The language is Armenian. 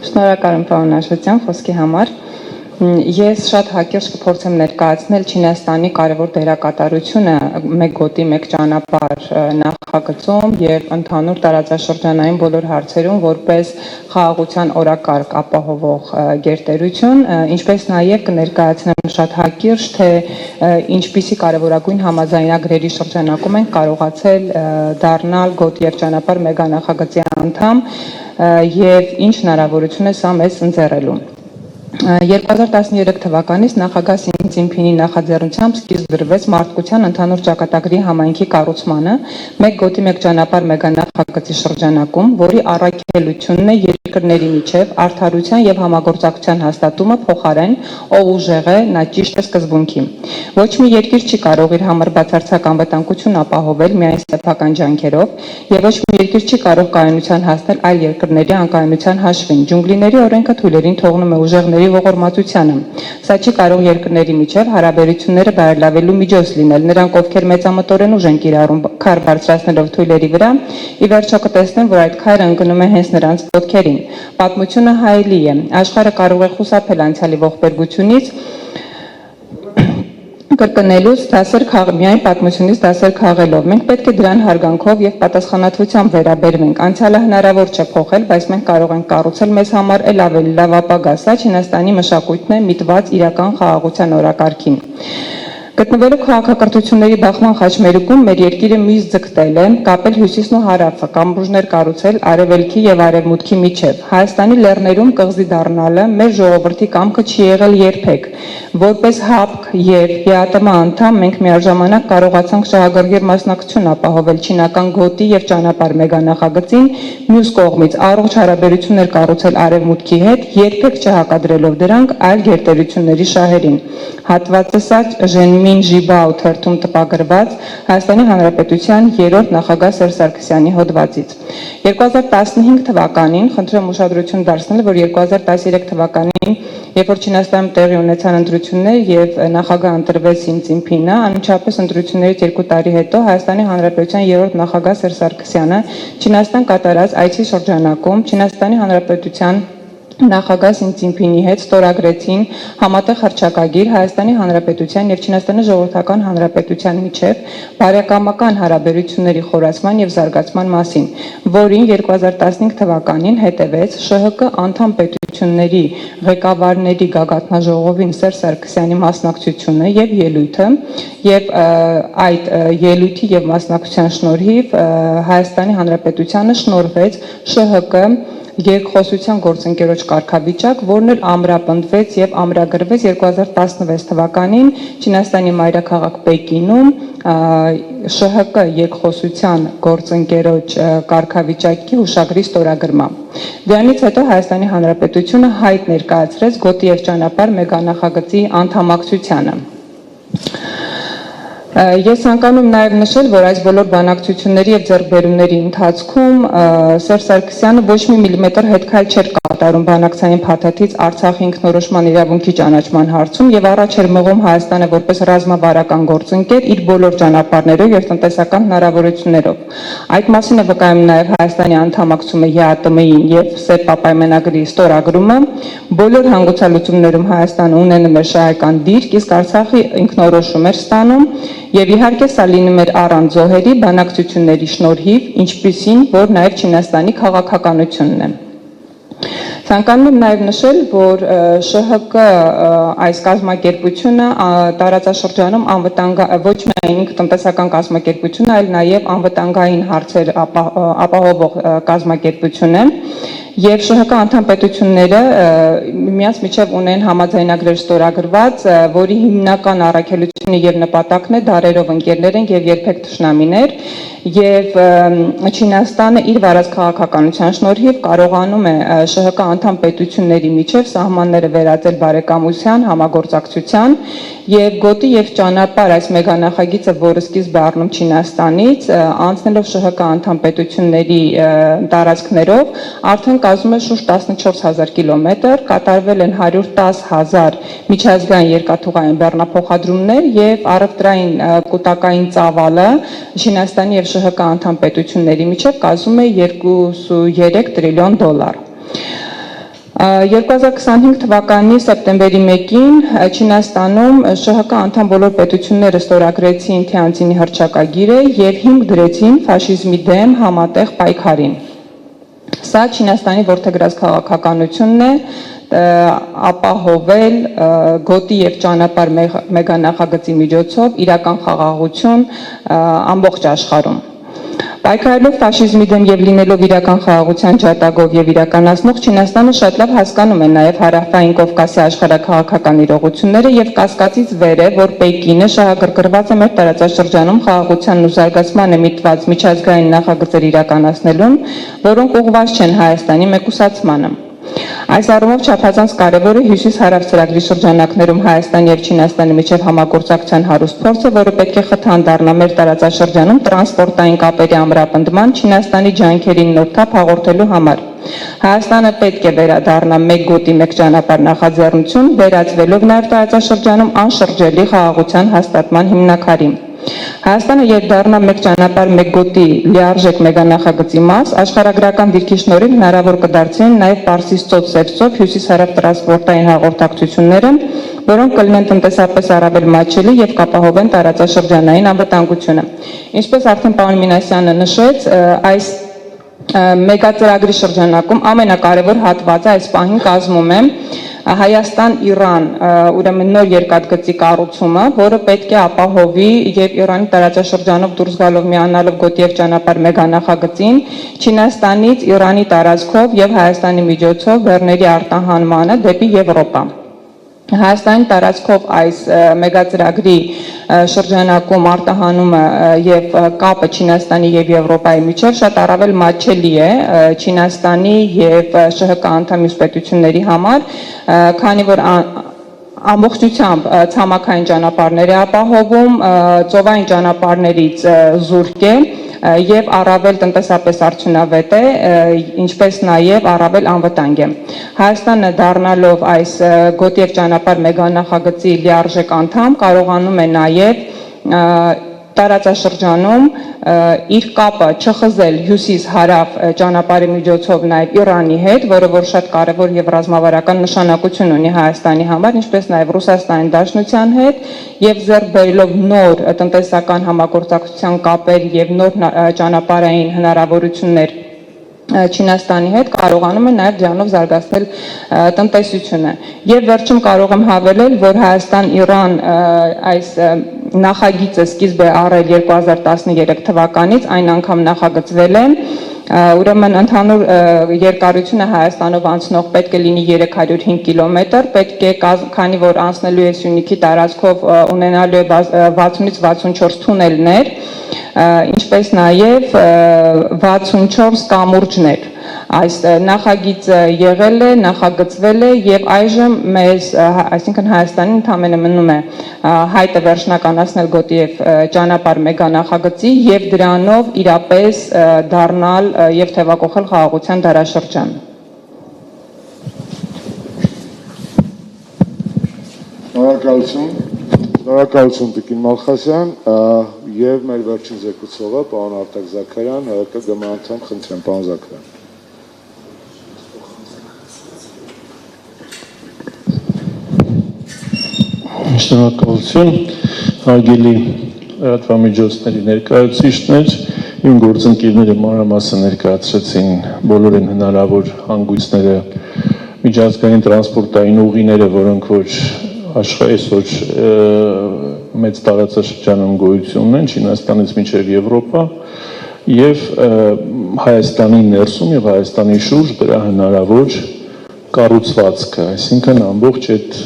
Շնորհակալ եմ պարոն Աշոտյան խոսքի համար։ Ես շատ հակիրճ կփորձեմ ներկայացնել Չինաստանի կարևոր դերակատարությունը մեկ գոտի մեկ ճանապարհ նախագծում եւ ընդհանուր տարածաշրջանային բոլոր հարցերում որպես խաղաղության օրակարգ ապահովող գերտերություն, ինչպես նաեւ կներկայացնեմ շատ հակիրճ, թե ինչպիսի կարևորագույն համաձայնագրերի շրջանակում են կարողացել դառնալ գոտի եւ ճանապարհ մեգանախագծի անդամ եւ ինչ հնարավորություն է սա մեզ ընձեռելու։ 2013 թվականից նախագահ Սին Ցզինփինի նախաձեռնությամբ սկիզբ դրվեց մարդկության ընդհանուր ճակատագրի համայնքի կառուցմանը մեկ գոտի մեկ ճանապարհ մեգանախագծի շրջանակում, որի առաքելությունն է երկրների միջև արդարության եւ համագործակցության հաստատումը փոխարեն ով ուժեղ է, նա ճիշտ է սկզբունքի։ Ոչ մի երկիր չի կարող իր համար բացարձակ անվտանգություն ապահովել միայն սեփական ջանքերով եւ ոչ մի երկիր չի կարող կայունության հասնել այլ երկրների անկայունության հաշվին։ Ջունգլիների օրենքը թույլերին թողնում է ուժեղների ողորմածությանը։ Սա չի կարող երկրների միջև հարաբերությունները բարելավելու միջոց լինել։ Նրանք, ովքեր մեծամտորեն ուժ են կիրառում քար բարձրացնելով թույլերի վրա, ի վերջո կտեսնեն, որ այդ քարը ընկնում է հենց նրանց ոտքերին։ Պատմությունը հայելի է։ Աշխարհը կարող է խուսափել անցյալի ողբերգությունից, կրկնելուց միայն պատմությունից դասեր քաղելով։ Մենք պետք է դրան հարգանքով եւ պատասխանատվությամբ վերաբերվենք։ Անցյալը հնարավոր չէ փոխել, բայց մենք կարող ենք կառուցել մեզ համար ել ավելի լավ ապագա։ Սա Չինաստանի մշակույթն է միտված իրական խաղաղության օրակարգին։ Գտնվելով քաղաքակրթությունների բախման խաչմերուկում մեր երկիրը միշտ ձգտել է կապել հյուսիսն ու հարավը, կամուրջներ կառուցել արևելքի եւ արևմուտքի միջև։ Հայաստանի լեռներում կղզի դառնալը մեր ժողովրդի կամքը չի եղել երբեք։ Որպես ՀԱՊԿ եւ ԵԱՏՄ անդամ մենք միաժամանակ կարողացանք շահագրգիռ մասնակցություն ապահովել չինական գոտի եւ ճանապարհ մեգանախագծին, մյուս կողմից առողջ հարաբերություններ կառուցել արևմուտքի հետ, երբեք չհակադրելով դրանք այլ գերտերությունների շահերին։ Հատվածը սա Ժենմին Ժիբաու թերթում տպագրված Հայաստանի Հանրապետության 3-րդ նախագահ Սերժ Սարգսյանի հոդվածից։ 2015 թվականին, խնդրեմ ուշադրություն դարձնել, որ 2013 թվականին, երբ որ Չինաստանում տեղի ունեցան ընտրություններ եւ նախագահ ընտրվեց Սին Ցզինփինը, անմիջապես ընտրություններից 2 տարի հետո Հայաստանի Հանրապետության 3-րդ նախագահ Սերժ Սարգսյանը Չինաստան կատարած այցի շրջանակում Չինաստանի Հանրապետության նախագահ Սին Ցզինփինի հետ ստորագրեցին համատեղ հռչակագիր Հայաստանի Հանրապետության եւ Չինաստանի Ժողովրդական Հանրապետության միջև բարեկամական հարաբերությունների խորացման եւ զարգացման մասին, որին 2015 թվականին հետևեց ՇՀԿ անդամ պետությունների ղեկավարների գագաթնաժողովին Սերժ Սարգսյանի մասնակցությունը եւ ելույթը եւ այդ ելույթի եւ մասնակցության շնորհիվ Հայաստանի Հանրապետությանը շնորհվեց ՇՀԿ երկխոսության գործընկերոջ կարգավիճակ, որն էլ ամրապնդվեց եւ ամրագրվեց 2016 թվականին Չինաստանի մայրաքաղաք Պեկինում ՇՀԿ երկխոսության գործընկերոջ կարգավիճակի հուշագրի ստորագրմամբ։ Դրանից հետո Հայաստանի Հանրապետությունը հայտ ներկայացրեց գոտի եւ ճանապարհ մեգանախագծի անդամակցությանը։ Ես ցանկանում եմ նաև նշել, որ այս բոլոր բանակցությունների եւ ձեռքբերումների ընթացքում Սերժ Սարգսյանը ոչ մի միլիմետր հետքայլ չէր կատարում բանակցային փաթեթից Արցախի ինքնորոշման իրավունքի ճանաչման հարցում եւ առաջ էր մղում Հայաստանը որպես ռազմավարական գործընկեր իր բոլոր ճանապարհներով եւ տնտեսական հնարավորություններով։ Այդ մասին է վկայում նաև Հայաստանի անդամակցումը ԵԱՏՄ-ին եւ ՍԵՊԱ պայմանագրի ստորագրումը։ Բոլոր հանգուցալուծումներում Հայաստանը ունենում է շահեկան դիրք, իսկ Արցախի ինքնորոշում էր ստանում եւ իհարկե սա լինում էր առանց զոհերի բանակցությունների շնորհիվ, ինչպիսին որ նաև Չինաստանի քաղաքականությունն է։ Ցանկանում եմ նաև նշել, որ ՇՀԿ այս կազմակերպությունը տարածաշրջանում ոչ միայն տնտեսական կազմակերպություն, այլ նաև անվտանգային հարցեր ապահովող կազմակերպություն է։ Եվ ՇՀԿ անդամ պետությունները միմյանց միջև ունեն համաձայնագրեր ստորագրված, որի հիմնական առաքելությունը եւ նպատակն է դարերով ընկերներ են եւ երբեք թշնամիներ, եւ Չինաստանը իր վարած քաղաքականության շնորհիվ կարողանում է ՇՀԿ անդամ պետությունների միջև սահմանները վերածել բարեկամության, համագործակցության եւ գոտի եւ ճանապարհ այս մեգանախագիծը, որը սկիզբ է առնում Չինաստանից, անցնելով ՇՀԿ անդամ պետությունների տարածքներով, արդեն կազմում է շուրջ 14000 կիլոմետր, կատարվել են 110,000 միջազգային երկաթուղային բեռնափոխադրումներ եւ առևտրային կուտակային ծավալը Չինաստանի եւ ՇՀԿ անդամ պետությունների միջև կազմում է $2.3 տրիլիոն։ 2025 թվականի սեպտեմբերի 1-ին Չինաստանում ՇՀԿ անդամ բոլոր պետությունները ստորագրեցին Թիանձինի հռչակագիրը եւ հիմք դրեցին ֆաշիզմի դեմ համատեղ պայքարին։ Սա Չինաստանի որդեգրած քաղաքականությունն է ապահովել գոտի եւ ճանապարհ մեգանախագծի միջոցով իրական խաղաղություն ամբողջ աշխարհում։ Պայքարելով ֆաշիզմի դեմ եւ լինելով իրական խաղաղության ջատագով եւ իրականացնող Չինաստանը շատ լավ հասկանում է նաեւ Հարավային Կովկասի աշխարհաքաղաքական իրողությունները եւ կասկածից վեր է, որ Պեկինը շահագրգռված է մեր տարածաշրջանում խաղաղությանն ու զարգացմանը միտված միջազգային նախագծեր իրականացնելուն, որոնք ուղղված չեն Հայաստանի մեկուսացմանը։ Այս առումով չափազանց կարևոր է Հյուսիս-Հարավ ծրագրի շրջանակներում Հայաստանի եւ Չինաստանի միջև համագործակցության հարուստ փորձը, որը պետք է խթան դառնա մեր տարածաշրջանում տրանսպորտային կապերի ամրապնդման, Չինաստանի ջանքերին նոր թափ հաղորդելու համար։ Հայաստանը պետք է վերադառնա մեկ գոտի մեկ ճանապարհ նախաձեռնություն, վերածվելով նաեւ տարածաշրջանում անշրջելի խաղաղության հաստատման հիմնաքարի։ Հայաստանը երբ դառնա մեկ ճանապարհ մեկ գոտի լիարժեք մեգանախագծի մաս, աշխարհագրական դիրքի շնորհիվ հնարավոր կդարձնեն նաև Պարսից ծոց Սևծով հյուսիս-հարավ տրանսպորտային հաղորդակցությունները, որոնք կլինեն տնտեսապես առավել մատչելի եւ կապահովեն տարածաշրջանային անվտանգությունը։ Ինչպես արդեն պարոն Մինասյանը նշեց, այս մեգածրագրի շրջանակում ամենակարևոր հատվածը այս պահին կազմում է Հայաստան-Իրան ուրեմն նոր երկաթգծի կառուցումը, որը պետք է ապահովի եւ Իրանի տարածաշրջանով դուրս գալով միանալով գոտի եւ ճանապարհ մեգանախագծին Չինաստանից Իրանի տարածքով եւ Հայաստանի միջոցով բեռների արտահանմանը դեպի Եվրոպա։ Հայաստանի տարածքով այս մեգածրագրի շրջանակում արտահանումը եւ կապը Չինաստանի եւ Եվրոպայի միջև շատ առավել մատչելի է Չինաստանի եւ ՇՀԿ անդամ պետությունների համար, քանի որ ամբողջությամբ ցամաքային ճանապարհներ է ապահովում, ծովային ճանապարհներից զուրկ է եւ առավել տնտեսապես արդյունավետ է, ինչպես նաեւ առավել անվտանգ է։ Հայաստանը դառնալով այս գոտի եւ ճանապարհ մեգանախագծի լիարժեք անդամ կարողանում է նաեւ տարածաշրջանում իր կապը չխզել հյուսիս-հարավ ճանապարհի միջոցով նաեւ Իրանի հետ, որը որ շատ կարեւոր եւ ռազմավարական նշանակություն ունի Հայաստանի համար, ինչպես նաեւ Ռուսաստանի Դաշնության հետ եւ ձեռք բերելով նոր տնտեսական համագործակցության կապեր եւ նոր ճանապարհային հնարավորություններ Չինաստանի հետ կարողանում է նաև դրանով զարգացնել տնտեսությունը։ Եվ վերջում կարող եմ հավելել, որ Հայաստան-Իրան այս նախագիծը սկիզբ է առել 2013 թվականից, այն անգամ նախագծվել է, ուրեմն ընդհանուր երկարությունը Հայաստանով անցնող պետք է լինի 305 կիլոմետր, պետք է քանի որ անցնելու է Սյունիքի տարածքով ունենալու է 60-ից 64 թունելներ, ինչպես նաև 64 կամուրջներ։ Այս նախագիծը եղել է, նախագծվել է եւ այժմ մեզ, այսինքն Հայաստանին ընդամենը մնում է հայտը վերջնականացնել գոտի եւ ճանապարհ մեգանախագծի եւ դրանով իրապես դառնալ եւ թեւակողել խաղաղության դարաշրջան։ Շնորհակալություն Տիկին Մալխասյան եւ մեր վերջին զեկուցողը պարոն Արտակ Զաքարյան, ՀԿ ԳՄ անդամ, խնդրեմ պարոն Զաքարյան։ Շնորհակալություն, հարգելի լրատվամիջոցների ներկայացուցիչներ, իմ գործընկերները մանրամասն ներկայացրեցին բոլոր այն հնարավոր հանգույցները, միջազգային տրանսպորտային ուղիները, որոնք որ այսօր մեծ տարածաշրջանում գոյություն ունեն, Չինաստանից մինչև Եվրոպա եւ Հայաստանի ներսում եւ Հայաստանի շուրջ դրա հնարավոր կառուցվածքը, այսինքն ամբողջ այդ